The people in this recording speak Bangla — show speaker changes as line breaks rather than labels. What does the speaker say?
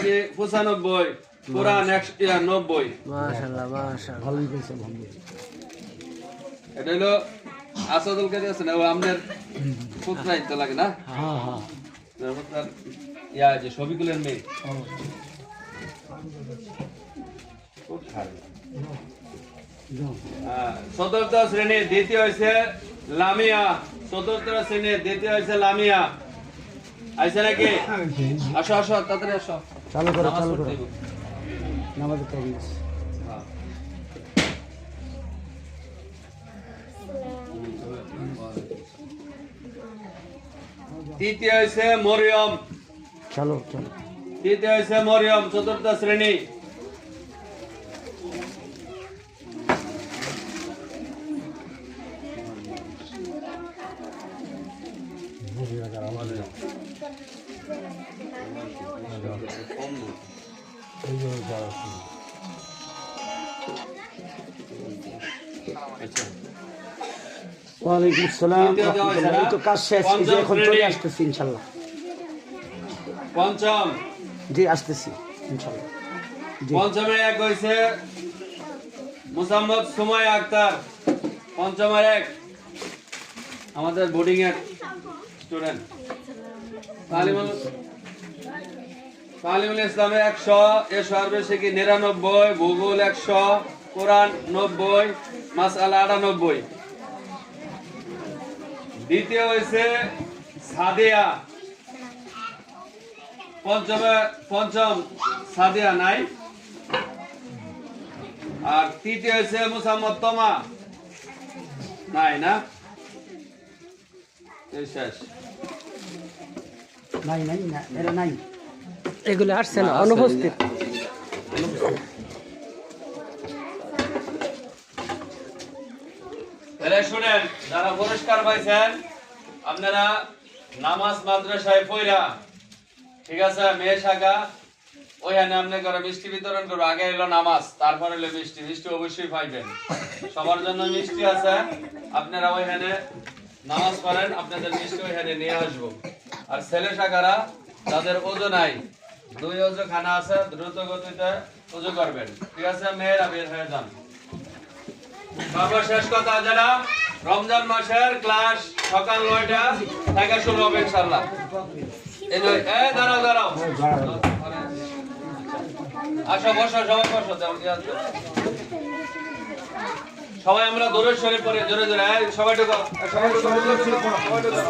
কি 95 কোরআন 190
মাশাআল্লাহ মাশাআল্লাহ
ভালোই কইছে ভালো।
এটা হলো আসাদুল কাদের আছে না ও আপনার পুত্রাই তো লাগে না
হ্যাঁ হ্যাঁ
পুত্রার ইয়া যে শফিকুলের মেয়ে খুব ভালো চতুর্থ শ্রেণীর দ্বিতীয় হয়েছে লামিয়া চতুর্থ শ্রেণীর দ্বিতীয় হয়েছে লামিয়া আইছে নাকি আসো আসো তাড়াতাড়ি আসো
চালু করো
নামাজ
চালু করো
পড়তে হইব।
নামাজের টাইম
হ্যাঁ। তৃতীয় হয়েছে মরিয়ম
চালু চালু
তৃতীয় হয়েছে মরিয়ম চতুর্থ শ্রেণী
ওয়ালাইকুম আসসালাম রাহমাতুল্লাহ। এই তো কাজ শেষ এই যে এখন চলে আসতেছি ইনশাআল্লাহ।
পঞ্চম
জি আসতেছি ইনশাআল্লাহ। জি
পঞ্চমের এক হয়েছে মোসাম্মদ সুমাইয়া আক্তার পঞ্চমের এক আমাদের বোর্ডিং এর স্টুডেন্ট তালিমুল ইসলামে 100 এ সর্বশেষে 99 ভূগোল 100 কোরআন 90 মাসআলা 98 দ্বিতীয় হয়েছে সাদিয়া পঞ্চম সাদিয়া নাই আর তৃতীয় হয়েছে মুসাম্মদ তমা নাই না এই শেষ
নাই নাই না এরা নাই
এগুলো আসছে না অনুপস্থিত
তাহলে শুনেন যারা পুরস্কার পাইছেন আপনারা নামাজ মাদ্রাসায় পড়া ঠিক আছে মেয়ে শাখা ওইখানে আপনি করে মিষ্টি বিতরণ করবো আগে এলো নামাজ তারপর এলো মিষ্টি মিষ্টি অবশ্যই পাইবেন সবার জন্য মিষ্টি আছে আপনারা ওইখানে নামাজ পড়েন আপনাদের মিষ্টি ওইখানে নিয়ে আসবো আর ছেলে শাখারা যাদের ওজো নাই 2 ওজো খানা আছে দ্রুত গতিতে ওজো করবেন ঠিক আছে মেয়েরা বের হয়ে যান সর্বশেষ কথা যারা রমজান মাসের ক্লাস সকাল 9টা থেকে শুরু হবে ইনশাআল্লাহ এই দাঁড়াও দাঁড়াও আসো বসো সবাই বসো সবাই আমরা দরুদ শরীফ পড়ে জোরে জোরে সবাই ঢোকো সবাই ঢোকো